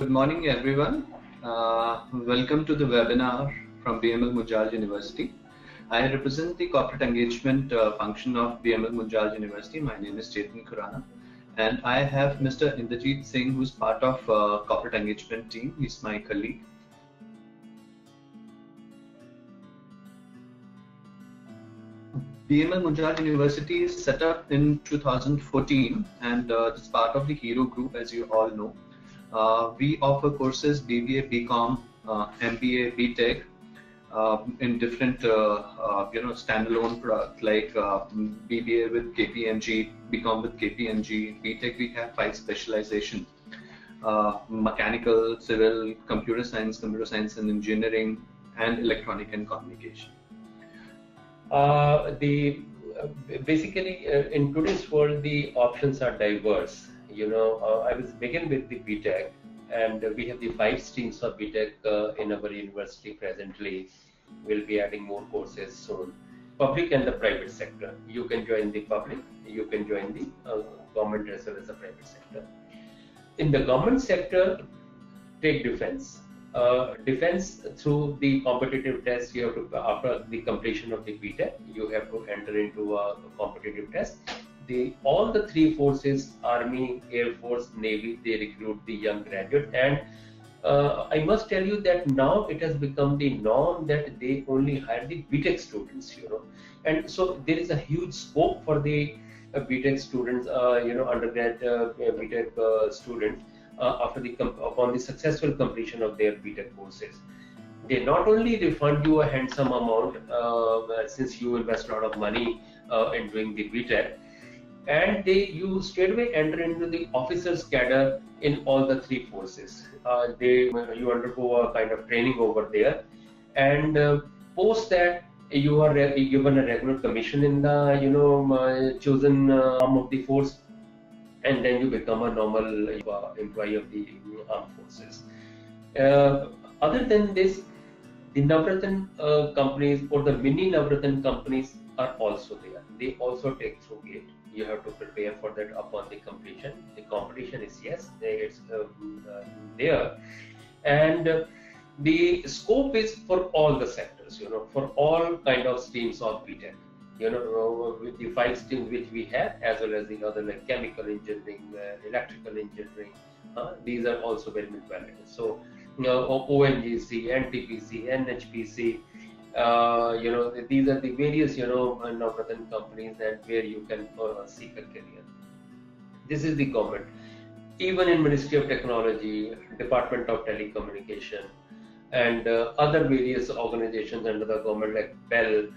Good morning, everyone. Welcome to the webinar from BML Munjal University. I represent the corporate engagement function of BML Munjal University. My name is Chetan Khurana, and I have Mr. Inderjeet Singh, who's part of corporate engagement team. He's my colleague. BML Munjal University is set up in 2014, and it's part of the Hero Group, as you all know. We offer courses BBA, BCom, MBA, Btech in different standalone products like BBA with KPMG, BCom with KPMG, Btech. We have 5 specializations: mechanical, civil, computer science and engineering, and electronic and communication. Basically, in today's world, the options are diverse. I was begin with the Btech, and we have the 5 streams of Btech in our university presently. We'll be adding more courses soon. Public and the private sector. You can join the public, you can join the government as well as the private sector. In the government sector, take defense. Defense through the competitive test, you have to, after the completion of the Btech, you have to enter into a competitive test. All the 3 forces, Army, Air Force, Navy, they recruit the young graduate, and I must tell you that now it has become the norm that they only hire the Btech students, and so there is a huge scope for the Btech students, undergrad Btech students upon the successful completion of their Btech courses. They not only refund you a handsome amount since you invest a lot of money in doing the Btech, and you straight away enter into the officers cadre in all the 3 forces. You undergo a kind of training over there, and post that you are given a regular commission in the chosen arm of the force, and then you become a normal employee of the armed forces. Other than this, the Navratan companies or the mini Navratan companies are also there. They also take through GATE. You have to prepare for that upon the completion. The competition is it's there, and the scope is for all the sectors. For all kind of streams of Btech. With the 5 streams which we have, as well as the other like chemical engineering, electrical engineering, these are also very much valid. So, ONGC, NTPC, NHPC, these are the various, Navratan companies and where you can seek a career. This is the government. Even in Ministry of Technology, Department of Telecommunication, and other various organizations under the government like BEL,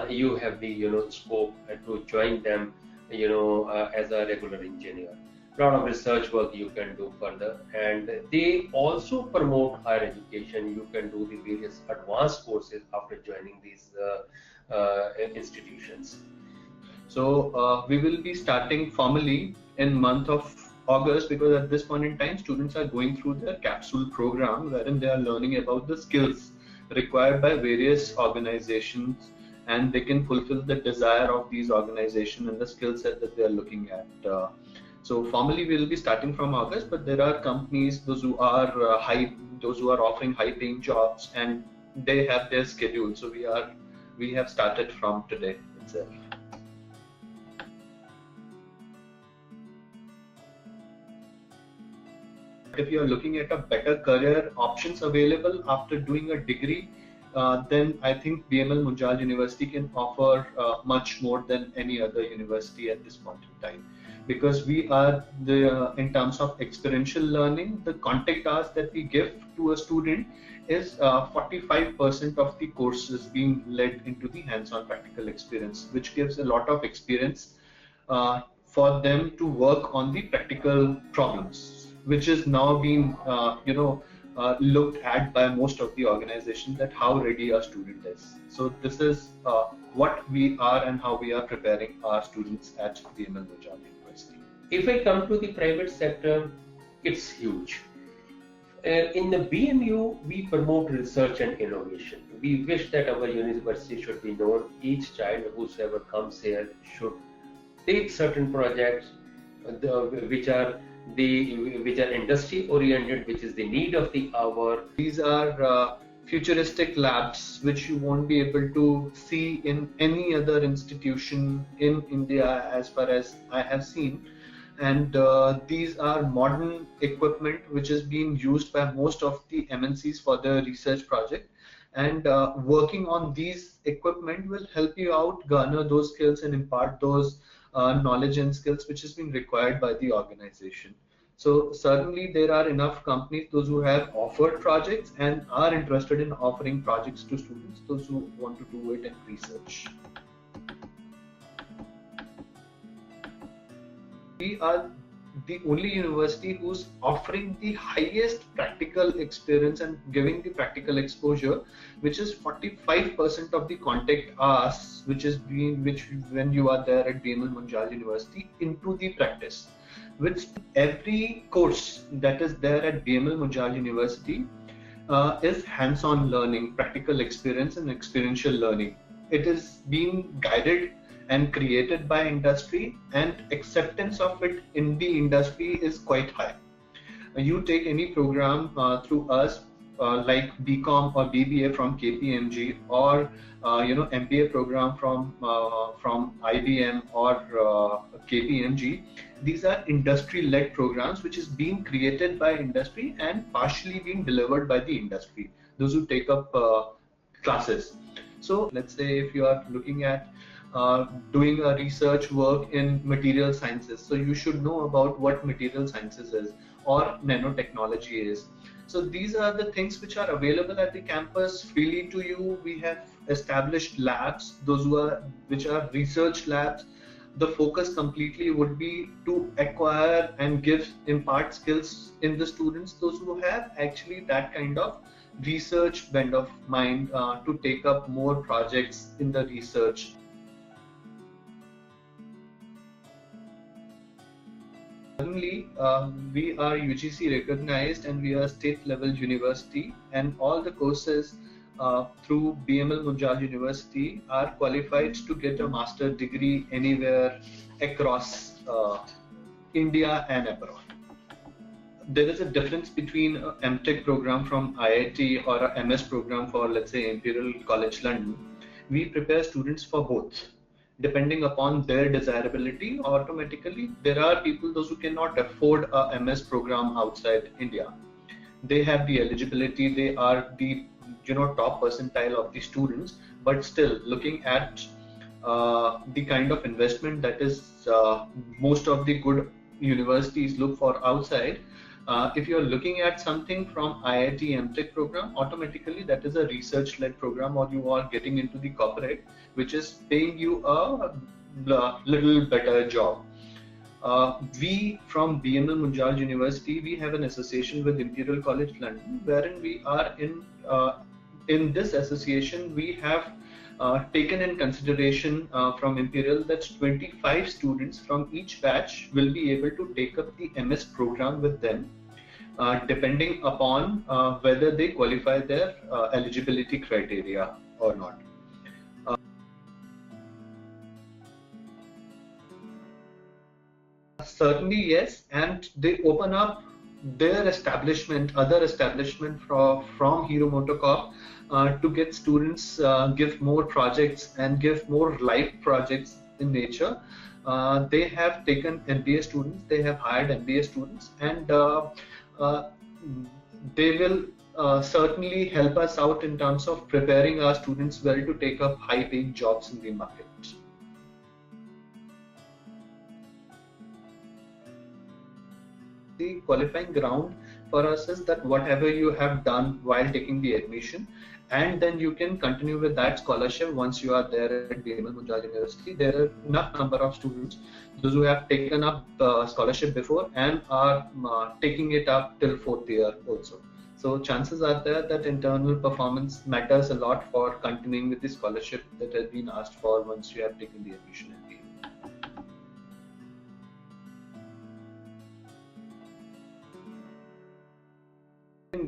you have the scope to join them as a regular engineer. A lot of research work you can do further, and they also promote higher education. You can do the various advanced courses after joining these institutions. So we will be starting formally in month of August, because at this point in time students are going through their capsule program wherein they are learning about the skills required by various organizations, and they can fulfill the desire of these organizations and the skill set that they are looking at. So formally we will be starting from August, but there are companies, those who are offering high-paying jobs, and they have their schedule. So we have started from today itself. If you are looking at a better career options available after doing a degree, then I think BML Munjal University can offer much more than any other university at this point in time, because we are in terms of experiential learning, the contact hours that we give to a student is 45% of the courses being led into the hands-on practical experience, which gives a lot of experience for them to work on the practical problems, which is now being looked at by most of the organizations, that how ready a student is. So this is what we are and how we are preparing our students at BML Munjal University. If I come to the private sector, it's huge. In the BMU, we promote research and innovation. We wish that our university should be known. Each child whosoever comes here should take certain projects, which are industry oriented, which is the need of the hour. These are futuristic labs which you won't be able to see in any other institution in India as far as I have seen. And these are modern equipment which is being used by most of the MNCs for their research project. And working on these equipment will help you out garner those skills and impart those knowledge and skills which is being required by the organization. So certainly there are enough companies, those who have offered projects and are interested in offering projects to students, those who want to do it in research. We are the only university who's offering the highest practical experience and giving the practical exposure, which is 45% of the contact hours, which when you are there at BML Munjal University into the practice. Which every course that is there at BML Munjal University is hands-on learning, practical experience and experiential learning. It is being guided and created by industry, and acceptance of it in the industry is quite high. You take any program through us, like BCom or BBA from KPMG, or MBA program from IBM or KPMG. These are industry-led programs which is being created by industry and partially being delivered by the industry, those who take up classes. So let's say if you are looking at doing a research work in material sciences, so you should know about what material sciences is or nanotechnology is. So these are the things which are available at the campus freely to you. We have established labs, which are research labs. The focus completely would be to acquire and impart skills in the students, those who have actually that kind of research bent of mind to take up more projects in the research. Certainly, we are UGC recognized and we are state level university, and all the courses through BML Munjal University are qualified to get a master degree anywhere across India and abroad. There is a difference between an MTech program from IIT or a MS program for, let's say, Imperial College London. We prepare students for both. Depending upon their desirability, automatically there are people, those who cannot afford a MS program outside India. They have the eligibility, they are the top percentile of the students, but still looking at the kind of investment that is most of the good universities look for outside. If you're looking at something from IIT MTech program, automatically that is a research-led program, or you are getting into the corporate, which is paying you a little better job. We from BML Munjal University, we have an association with Imperial College London, wherein we are in this association, we have taken in consideration from Imperial that 25 students from each batch will be able to take up the MS program with them, depending upon whether they qualify their eligibility criteria or not. Certainly yes, and they open up their establishment, other establishment from HeroMotoCorp to get students give more projects and give more live projects in nature. They have taken MBA students, they have hired MBA students, and they will certainly help us out in terms of preparing our students well to take up high-paying jobs in the market. The qualifying ground for us is that whatever you have done while taking the admission, and then you can continue with that scholarship once you are there at BML Munjal University. There are enough number of students, those who have taken up scholarship before and are taking it up till 4th year also. So chances are there that internal performance matters a lot for continuing with the scholarship that has been asked for once you have taken the admission at BML.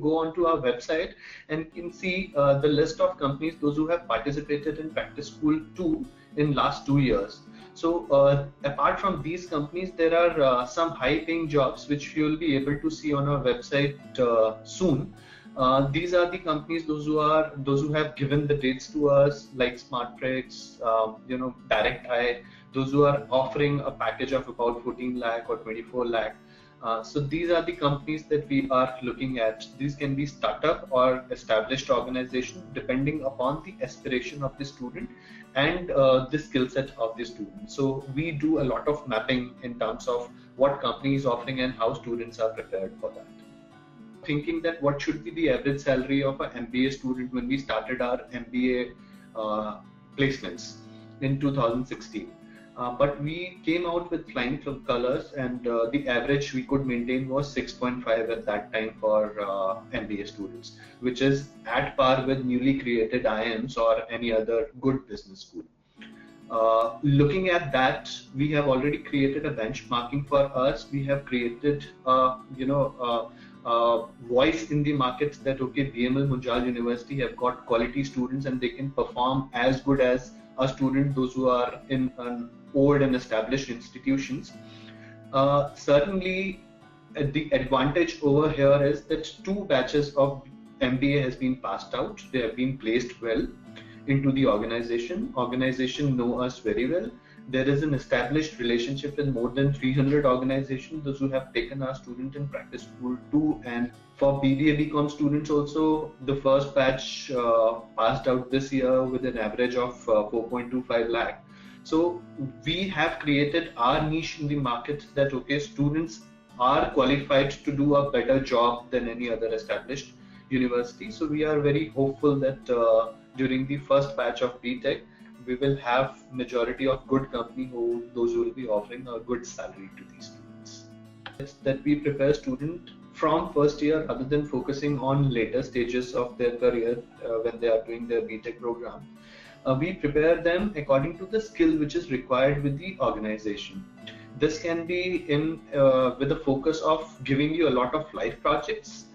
Go onto our website and you can see the list of companies, those who have participated in practice school 2 in last 2 years. So apart from these companies, there are some high-paying jobs which you will be able to see on our website soon. These are the companies, those who have given the dates to us, like SmartTricks, Direct Eye, those who are offering a package of about 14 lakh or 24 lakh. So these are the companies that we are looking at. These can be startup or established organization depending upon the aspiration of the student and the skill set of the student. So we do a lot of mapping in terms of what company is offering and how students are prepared for that. Thinking that what should be the average salary of an MBA student when we started our MBA placements in 2016. But we came out with flying colors, and the average we could maintain was 6.5 at that time for MBA students, which is at par with newly created IIMs or any other good business school. Looking at that, we have already created a benchmarking for us. We have created, voice in the markets that okay, BML Munjal University have got quality students and they can perform as good as a student, those who are in an old and established institutions. Certainly, the advantage over here is that 2 batches of MBA has been passed out. They have been placed well into the organization. Organization know us very well. There is an established relationship with more than 300 organizations, those who have taken our student in practice school 2. And for BBA BCom students also, the first batch passed out this year with an average of 4.25 lakh. So we have created our niche in the market that okay, students are qualified to do a better job than any other established university. So we are very hopeful that during the first batch of Btech, we will have majority of good company those who will be offering a good salary to these students. It's that we prepare students from first year rather than focusing on later stages of their career when they are doing their Btech program. We prepare them according to the skill which is required with the organization. This can be in with the focus of giving you a lot of life projects,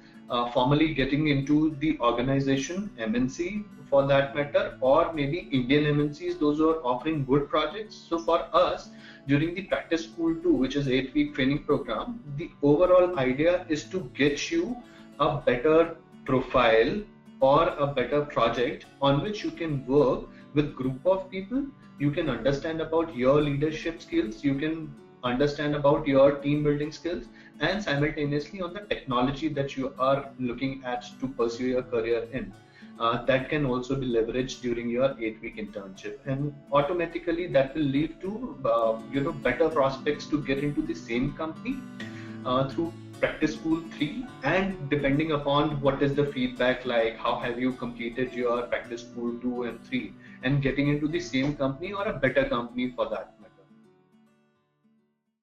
formally getting into the organization, MNC for that matter, or maybe Indian MNCs, those who are offering good projects. So for us, during the practice school 2, which is 8-week training program, the overall idea is to get you a better profile or a better project on which you can work with group of people. You can understand about your leadership skills, you can understand about your team building skills, and simultaneously on the technology that you are looking at to pursue your career in. That can also be leveraged during your 8-week internship, and automatically that will lead to better prospects to get into the same company through practice school 3, and depending upon what is the feedback like, how have you completed your practice school 2 and 3, and getting into the same company or a better company for that